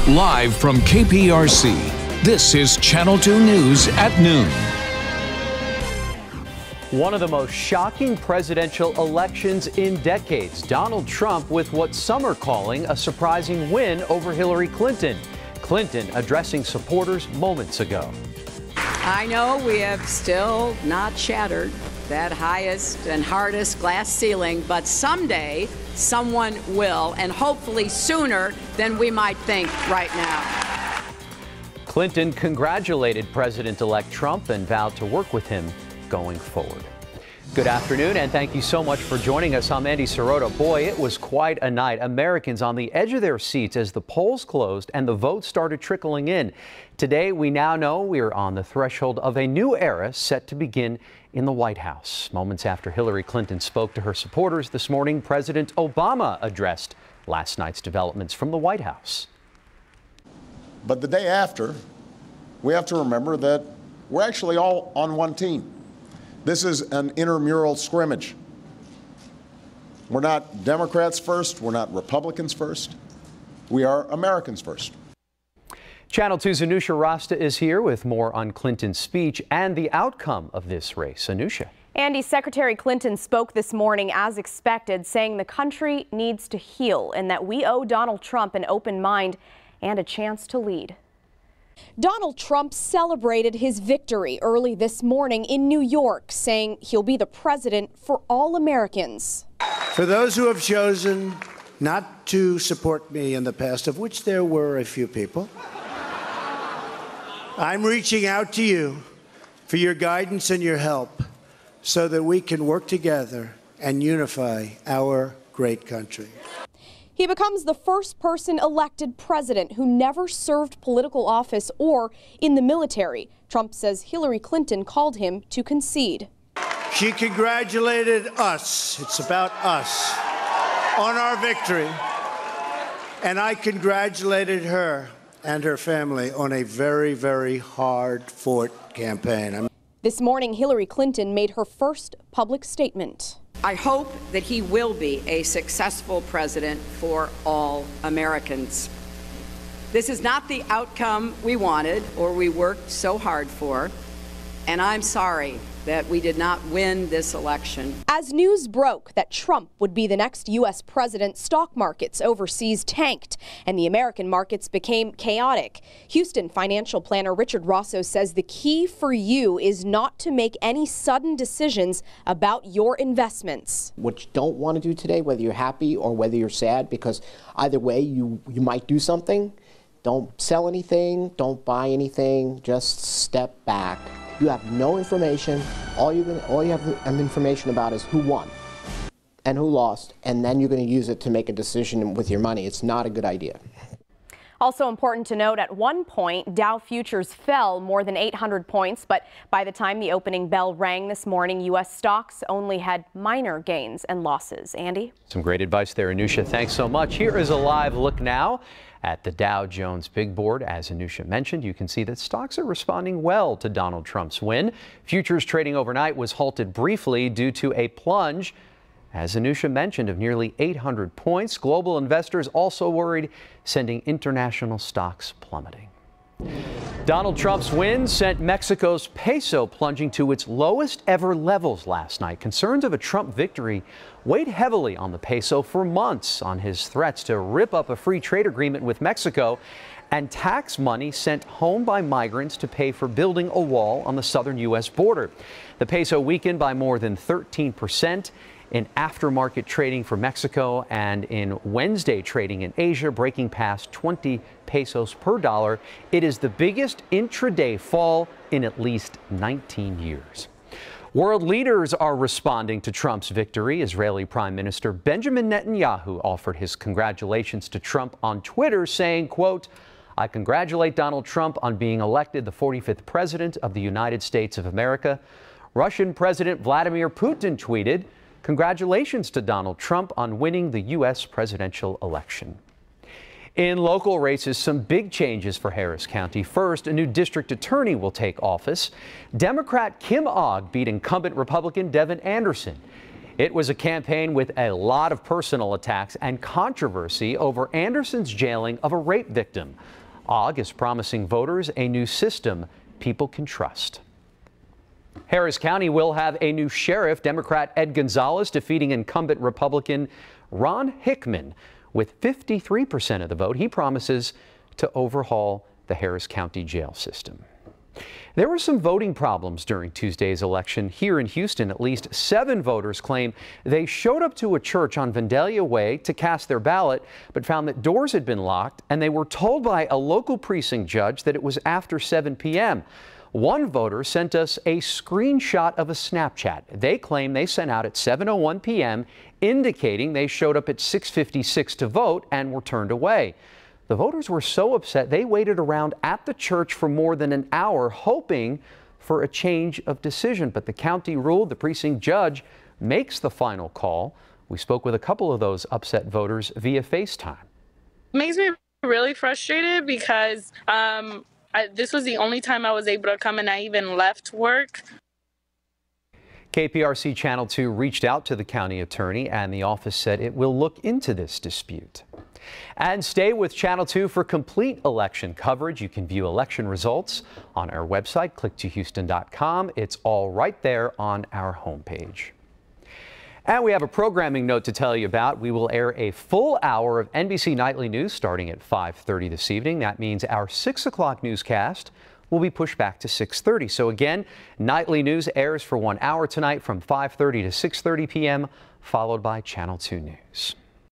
Live from KPRC, this is Channel 2 News at noon. One of the most shocking presidential elections in decades. Donald Trump with what some are calling a surprising win over Hillary Clinton. Clinton addressing supporters moments ago. I know we have still not shattered that highest and hardest glass ceiling, but someday someone will, and hopefully sooner than we might think right now. Clinton congratulated President-elect Trump and vowed to work with him going forward. Good afternoon, and thank you so much for joining us. I'm Andy Sirota. Boy, it was quite a night. Americans on the edge of their seats as the polls closed and the votes started trickling in. Today, we now know we are on the threshold of a new era set to begin in the White House. Moments after Hillary Clinton spoke to her supporters this morning, President Obama addressed last night's developments from the White House. But the day after, we have to remember that we're actually all on one team. This is an intramural scrimmage. We're not Democrats first, we're not Republicans first. We are Americans first. Channel 2's Anoushah Rasta is here with more on Clinton's speech and the outcome of this race. Anoushah. Andy, Secretary Clinton spoke this morning as expected, saying the country needs to heal and that we owe Donald Trump an open mind and a chance to lead. Donald Trump celebrated his victory early this morning in New York, saying he'll be the president for all Americans. For those who have chosen not to support me in the past, of which there were a few people, I'm reaching out to you for your guidance and your help so that we can work together and unify our great country. He becomes the first person elected president who never served political office or in the military. Trump says Hillary Clinton called him to concede. She congratulated us, it's about us, on our victory. And I congratulated her and her family on a very, very hard-fought campaign. This morning, Hillary Clinton made her first public statement. I hope that he will be a successful president for all Americans. This is not the outcome we wanted or we worked so hard for, and I'm sorry that we did not win this election. As news broke that Trump would be the next U.S. president, stock markets overseas tanked and the American markets became chaotic. Houston financial planner Richard Rosso says the key for you is not to make any sudden decisions about your investments. What you don't want to do today, whether you're happy or whether you're sad, because either way you might do something, don't sell anything, don't buy anything, just step back. You have no information. All you have information about is who won and who lost, and then you're going to use it to make a decision with your money. It's not a good idea. Also important to note, at one point, Dow futures fell more than 800 points, but by the time the opening bell rang this morning, U.S. stocks only had minor gains and losses. Andy? Some great advice there, Anoushah. Thanks so much. Here is a live look now at the Dow Jones Big Board. As Anoushah mentioned, you can see that stocks are responding well to Donald Trump's win. Futures trading overnight was halted briefly due to a plunge, as Anoushah mentioned, of nearly 800 points. Global investors also worried, sending international stocks plummeting. Donald Trump's win sent Mexico's peso plunging to its lowest ever levels last night. Concerns of a Trump victory weighed heavily on the peso for months on his threats to rip up a free trade agreement with Mexico and tax money sent home by migrants to pay for building a wall on the southern U.S. border. The peso weakened by more than 13% in aftermarket trading for Mexico and in Wednesday trading in Asia, breaking past 20 pesos per dollar. It is the biggest intraday fall in at least 19 years. World leaders are responding to Trump's victory. Israeli Prime Minister Benjamin Netanyahu offered his congratulations to Trump on Twitter, saying, quote, "I congratulate Donald Trump on being elected the 45th president of the United States of America." Russian President Vladimir Putin tweeted, "Congratulations to Donald Trump on winning the U.S. presidential election." In local races, some big changes for Harris County. First, a new district attorney will take office. Democrat Kim Ogg beat incumbent Republican Devin Anderson. It was a campaign with a lot of personal attacks and controversy over Anderson's jailing of a rape victim. OGG is promising voters a new system people can trust. Harris County will have a new sheriff, Democrat Ed Gonzalez defeating incumbent Republican Ron Hickman. With 53% of the vote, he promises to overhaul the Harris County jail system. There were some voting problems during Tuesday's election here in Houston. At least 7 voters claim they showed up to a church on Vandalia Way to cast their ballot, but found that doors had been locked, and they were told by a local precinct judge that it was after 7 p.m. One voter sent us a screenshot of a Snapchat they claim they sent out at 7:01 p.m., indicating they showed up at 6:56 to vote and were turned away. The voters were so upset they waited around at the church for more than an hour, hoping for a change of decision. But the county ruled the precinct judge makes the final call. We spoke with a couple of those upset voters via FaceTime. It makes me really frustrated because this was the only time I was able to come, and I even left work. KPRC Channel 2 reached out to the county attorney, and the office said it will look into this dispute. And stay with Channel 2 for complete election coverage. You can view election results on our website, click2houston.com. It's all right there on our homepage. And we have a programming note to tell you about. We will air a full hour of NBC Nightly News starting at 5:30 this evening. That means our 6 o'clock newscast will be pushed back to 6:30. So again, Nightly News airs for 1 hour tonight from 5:30 to 6:30 p.m., followed by Channel 2 News.